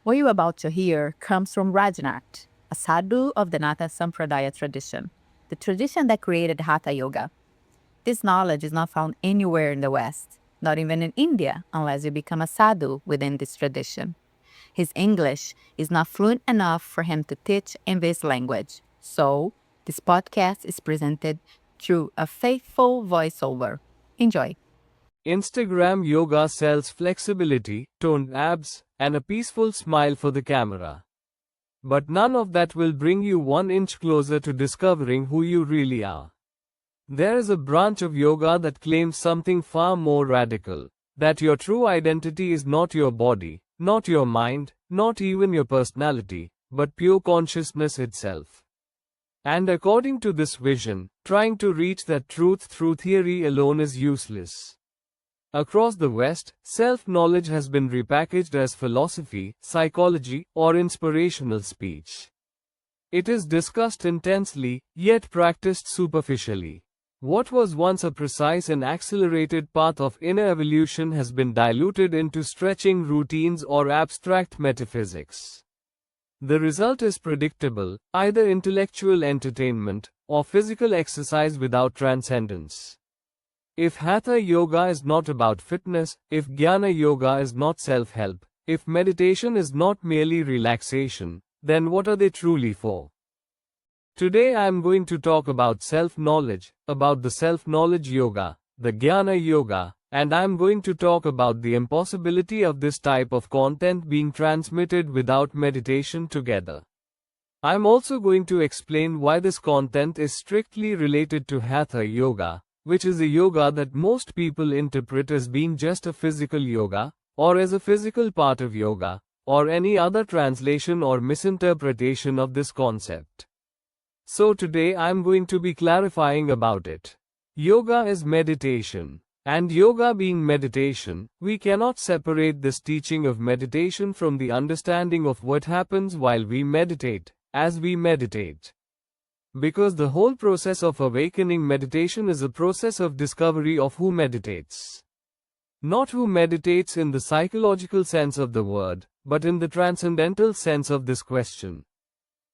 What you're about to hear comes from Rajnath, a Sadhu of the Natha Sampradaya tradition, the tradition that created Hatha Yoga. This knowledge is not found anywhere in the West, not even in India, unless you become a Sadhu within this tradition. His English is not fluent enough for him to teach in this language, so this podcast is presented through a faithful voiceover. Enjoy. Instagram yoga sells flexibility, toned abs, and a peaceful smile for the camera. But none of that will bring you 1 inch closer to discovering who you really are. There is a branch of yoga that claims something far more radical, that your true identity is not your body, not your mind, not even your personality, but pure consciousness itself. And according to this vision, trying to reach that truth through theory alone is useless. Across the West, self-knowledge has been repackaged as philosophy, psychology, or inspirational speech. It is discussed intensely, yet practiced superficially. What was once a precise and accelerated path of inner evolution has been diluted into stretching routines or abstract metaphysics. The result is predictable, either intellectual entertainment, or physical exercise without transcendence. If Hatha Yoga is not about fitness, if Jnana Yoga is not self-help, if meditation is not merely relaxation, then what are they truly for? Today I am going to talk about self-knowledge, about the self-knowledge yoga, the Jnana Yoga, and I am going to talk about the impossibility of this type of content being transmitted without meditation together. I am also going to explain why this content is strictly related to Hatha Yoga, which is a yoga that most people interpret as being just a physical yoga, or as a physical part of yoga, or any other translation or misinterpretation of this concept. So today I am going to be clarifying about it. Yoga is meditation. And yoga being meditation, we cannot separate this teaching of meditation from the understanding of what happens while we meditate, as we meditate. Because the whole process of awakening meditation is a process of discovery of who meditates. Not who meditates in the psychological sense of the word, but in the transcendental sense of this question.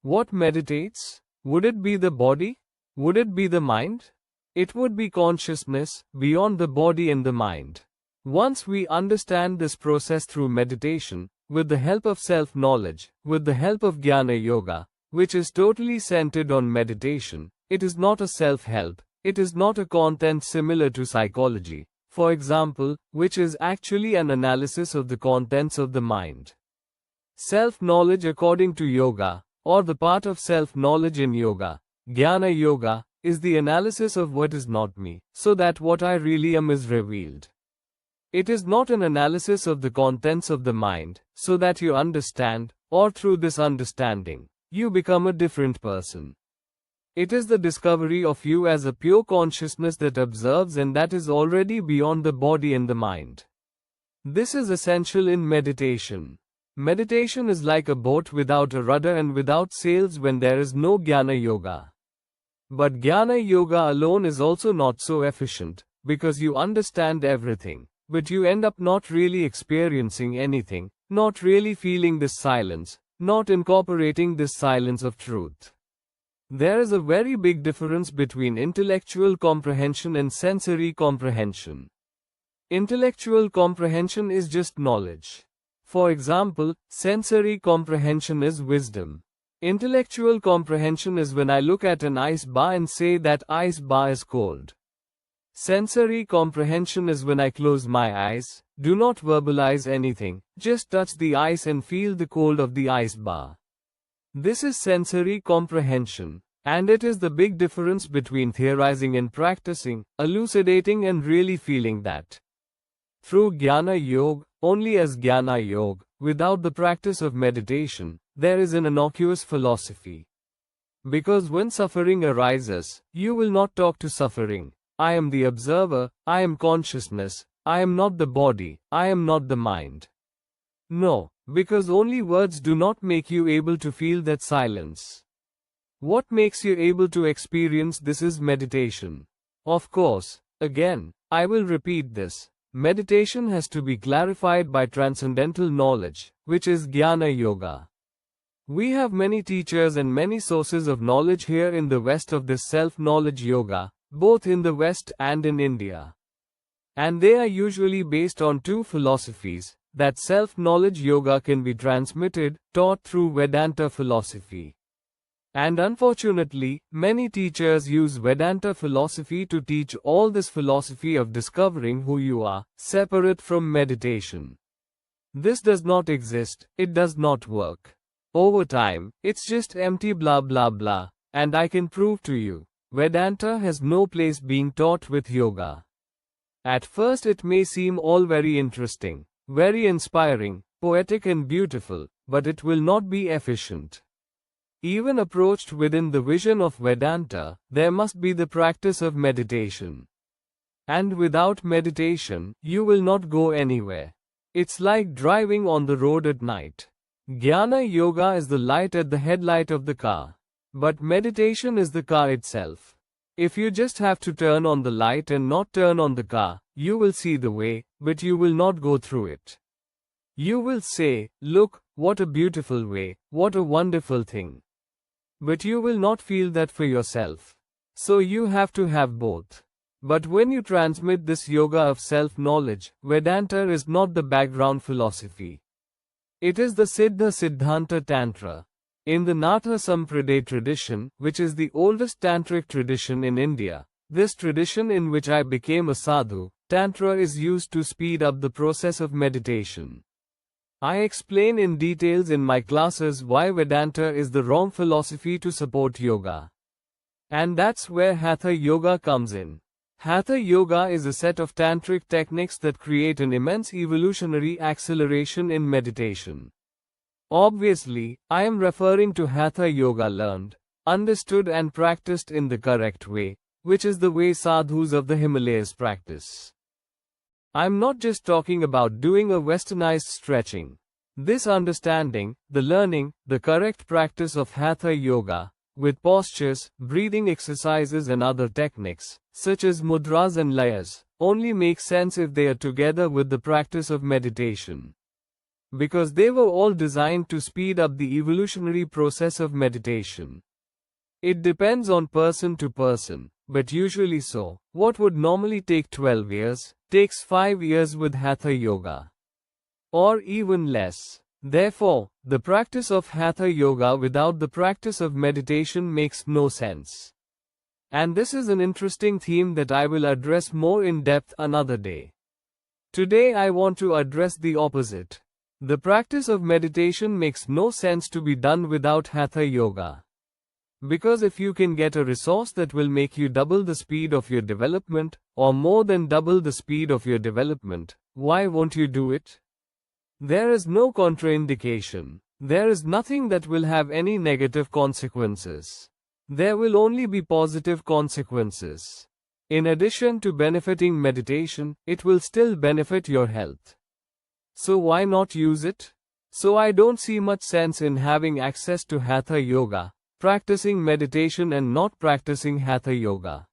What meditates? Would it be the body? Would it be the mind? It would be consciousness, beyond the body and the mind. Once we understand this process through meditation, with the help of self-knowledge, with the help of Jnana Yoga, which is totally centered on meditation, it is not a self-help, it is not a content similar to psychology, for example, which is actually an analysis of the contents of the mind. Self-knowledge according to yoga, or the part of self-knowledge in yoga, Jnana Yoga, is the analysis of what is not me, so that what I really am is revealed. It is not an analysis of the contents of the mind, so that you understand, or through this understanding, you become a different person. It is the discovery of you as a pure consciousness that observes and that is already beyond the body and the mind. This is essential in meditation. Meditation is like a boat without a rudder and without sails when there is no Jnana Yoga. But Jnana Yoga alone is also not so efficient, because you understand everything, but you end up not really experiencing anything, not really feeling this silence, not incorporating this silence of truth. There is a very big difference between intellectual comprehension and sensory comprehension. Intellectual comprehension is just knowledge. For example, sensory comprehension is wisdom. Intellectual comprehension is when I look at an ice bar and say that ice bar is cold. Sensory comprehension is when I close my eyes, do not verbalize anything, just touch the ice and feel the cold of the ice bar. This is sensory comprehension, and it is the big difference between theorizing and practicing, elucidating and really feeling that. Through Jnana Yoga, only as Jnana Yoga, without the practice of meditation, there is an innocuous philosophy. Because when suffering arises, you will not talk to suffering. I am the observer, I am consciousness, I am not the body, I am not the mind. No, because only words do not make you able to feel that silence. What makes you able to experience this is meditation. Of course, again, I will repeat this. meditation has to be clarified by transcendental knowledge, which is Jnana Yoga. We have many teachers and many sources of knowledge here in the West of this self-knowledge yoga, both in the West and in India. And they are usually based on two philosophies, that self-knowledge yoga can be transmitted, taught through Vedanta philosophy. And unfortunately, many teachers use Vedanta philosophy to teach all this philosophy of discovering who you are, separate from meditation. This does not exist, it does not work. Over time, it's just empty blah blah blah, and I can prove to you, Vedanta has no place being taught with yoga. At first it may seem all very interesting, very inspiring, poetic and beautiful, but it will not be efficient. Even approached within the vision of Vedanta, there must be the practice of meditation. And without meditation, you will not go anywhere. It's like driving on the road at night. Jnana Yoga is the light at the headlight of the car. But meditation is the car itself. If you just have to turn on the light and not turn on the car, you will see the way, but you will not go through it. You will say, look, what a beautiful way, what a wonderful thing. But you will not feel that for yourself. So you have to have both. But when you transmit this yoga of self-knowledge, Vedanta is not the background philosophy. It is the Siddha Siddhanta Tantra. In the Natha Sampradaya tradition, which is the oldest tantric tradition in India, this tradition in which I became a sadhu, Tantra is used to speed up the process of meditation. I explain in details in my classes why Vedanta is the wrong philosophy to support yoga. And that's where Hatha Yoga comes in. Hatha Yoga is a set of tantric techniques that create an immense evolutionary acceleration in meditation. Obviously, I am referring to Hatha Yoga learned, understood and practiced in the correct way, which is the way sadhus of the Himalayas practice. I'm not just talking about doing a westernized stretching. This understanding, the learning, the correct practice of Hatha Yoga, with postures, breathing exercises and other techniques, such as mudras and layas, only makes sense if they are together with the practice of meditation. Because they were all designed to speed up the evolutionary process of meditation. It depends on person to person, but usually so. What would normally take 12 years, takes 5 years with Hatha Yoga. Or even less. Therefore, the practice of Hatha Yoga without the practice of meditation makes no sense. And this is an interesting theme that I will address more in depth another day. Today I want to address the opposite. The practice of meditation makes no sense to be done without Hatha Yoga. Because if you can get a resource that will make you double the speed of your development, or more than double the speed of your development, why won't you do it? There is no contraindication. There is nothing that will have any negative consequences. There will only be positive consequences. In addition to benefiting meditation, it will still benefit your health. So why not use it? So I don't see much sense in having access to Hatha Yoga, practicing meditation and not practicing Hatha Yoga.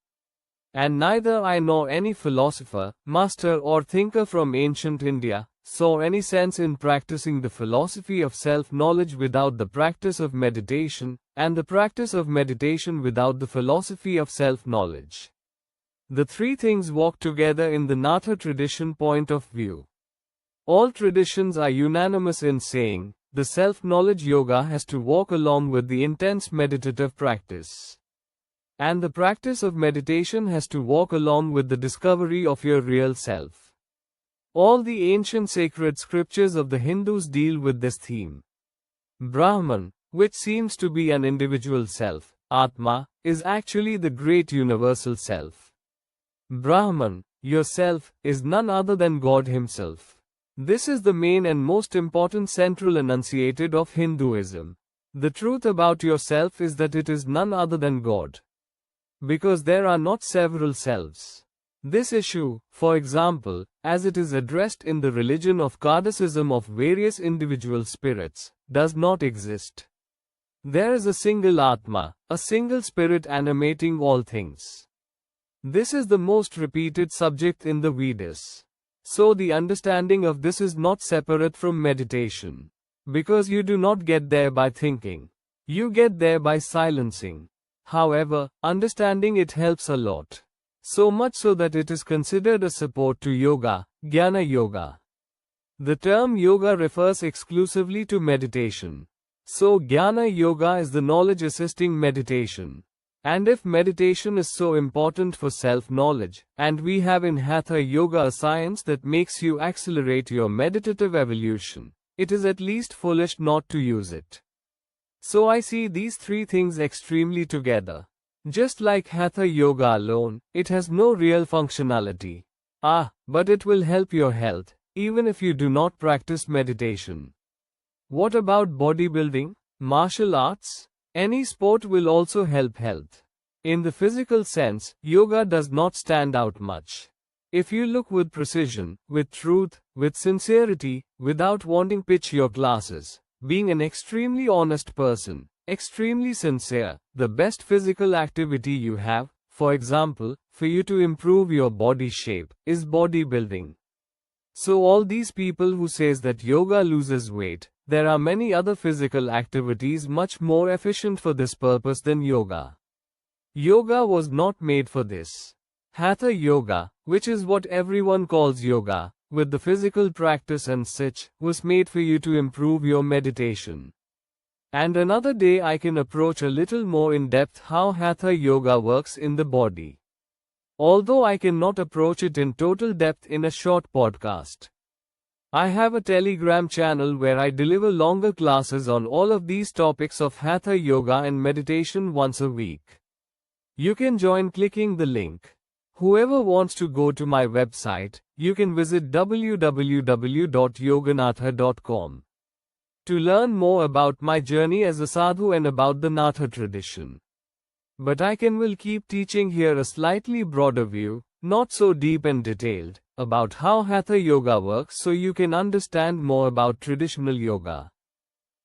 And neither I nor any philosopher, master or thinker from ancient India, saw any sense in practicing the philosophy of self-knowledge without the practice of meditation, and the practice of meditation without the philosophy of self-knowledge. The three things walk together in the Natha tradition point of view. All traditions are unanimous in saying, the self-knowledge yoga has to walk along with the intense meditative practice. And the practice of meditation has to walk along with the discovery of your real self. All the ancient sacred scriptures of the Hindus deal with this theme. Brahman, which seems to be an individual self, Atma, is actually the great universal self. Brahman, yourself, is none other than God himself. This is the main and most important central enunciated of Hinduism. The truth about yourself is that it is none other than God. Because there are not several selves. This issue, for example, as it is addressed in the religion of Kardacism of various individual spirits, does not exist. There is a single Atma, a single spirit animating all things. This is the most repeated subject in the Vedas. So the understanding of this is not separate from meditation. Because you do not get there by thinking. You get there by silencing. However, understanding it helps a lot. So much so that it is considered a support to yoga, Jnana Yoga. The term yoga refers exclusively to meditation. So Jnana Yoga is the knowledge assisting meditation. And if meditation is so important for self-knowledge, and we have in Hatha Yoga a science that makes you accelerate your meditative evolution, it is at least foolish not to use it. So I see these three things extremely together. Just like Hatha Yoga alone, it has no real functionality. But it will help your health, even if you do not practice meditation. What about bodybuilding, martial arts? Any sport will also help health. In the physical sense, yoga does not stand out much. If you look with precision, with truth, with sincerity, without wanting pitch your classes, being an extremely honest person, extremely sincere, the best physical activity you have, for example, for you to improve your body shape, is bodybuilding. So all these people who says that yoga loses weight, there are many other physical activities much more efficient for this purpose than yoga. Yoga was not made for this. Hatha Yoga, which is what everyone calls yoga, with the physical practice and such, was made for you to improve your meditation. And another day I can approach a little more in depth how Hatha Yoga works in the body. Although I cannot approach it in total depth in a short podcast. I have a Telegram channel where I deliver longer classes on all of these topics of Hatha Yoga and meditation once a week. You can join clicking the link. Whoever wants to go to my website, you can visit www.yoganatha.com. To learn more about my journey as a sadhu and about the Natha tradition. But I will keep teaching here a slightly broader view, not so deep and detailed, about how Hatha Yoga works so you can understand more about traditional yoga.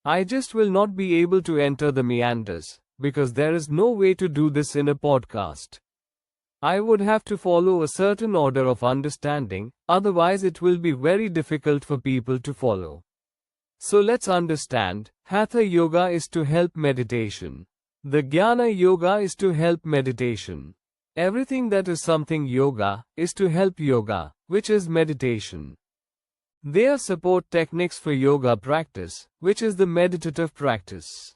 I just will not be able to enter the meanders, because there is no way to do this in a podcast. I would have to follow a certain order of understanding, otherwise it will be very difficult for people to follow. So let's understand, Hatha Yoga is to help meditation. The Jnana Yoga is to help meditation. Everything that is something yoga, is to help yoga, which is meditation. They are support techniques for yoga practice, which is the meditative practice.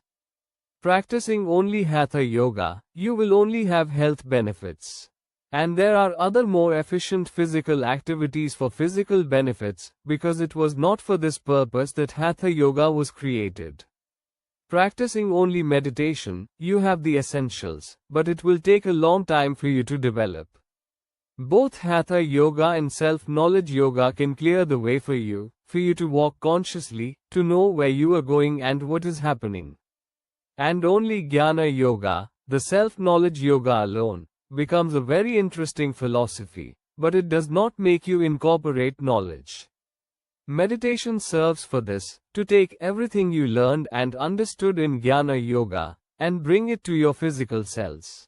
Practicing only Hatha Yoga, you will only have health benefits. And there are other more efficient physical activities for physical benefits, because it was not for this purpose that Hatha Yoga was created. Practicing only meditation, you have the essentials, but it will take a long time for you to develop. Both Hatha Yoga and self-knowledge yoga can clear the way for you to walk consciously, to know where you are going and what is happening. And only Jnana Yoga, the self-knowledge yoga alone, becomes a very interesting philosophy, but it does not make you incorporate knowledge. Meditation serves for this, to take everything you learned and understood in Jnana Yoga, and bring it to your physical selves.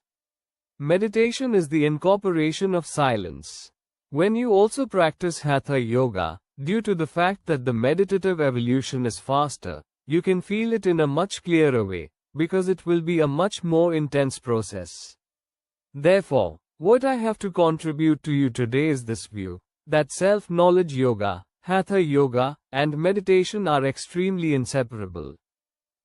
Meditation is the incorporation of silence. When you also practice Hatha Yoga, due to the fact that the meditative evolution is faster, you can feel it in a much clearer way, because it will be a much more intense process. Therefore, what I have to contribute to you today is this view, that self-knowledge yoga, Hatha Yoga, and meditation are extremely inseparable.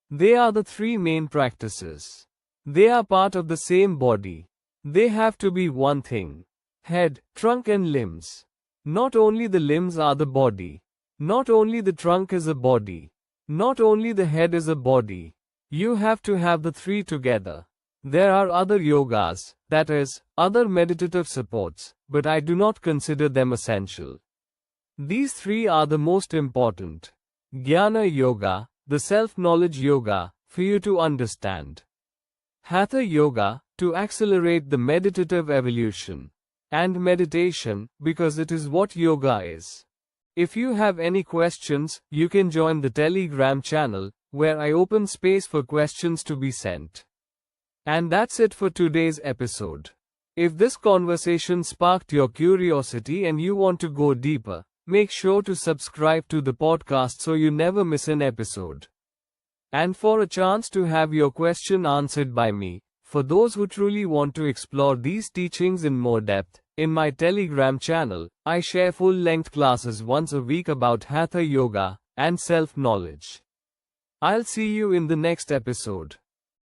They are the three main practices. They are part of the same body. They have to be one thing. Head, trunk and limbs. Not only the limbs are the body. Not only the trunk is a body. Not only the head is a body. You have to have the three together. There are other yogas, that is, other meditative supports, but I do not consider them essential. These three are the most important. Jnana Yoga, the self-knowledge yoga, for you to understand. Hatha Yoga, to accelerate the meditative evolution. And meditation, because it is what yoga is. If you have any questions, you can join the Telegram channel, where I open space for questions to be sent. And that's it for today's episode. If this conversation sparked your curiosity and you want to go deeper, make sure to subscribe to the podcast so you never miss an episode. And for a chance to have your question answered by me, for those who truly want to explore these teachings in more depth, in my Telegram channel, I share full-length classes once a week about Hatha Yoga and self-knowledge. I'll see you in the next episode.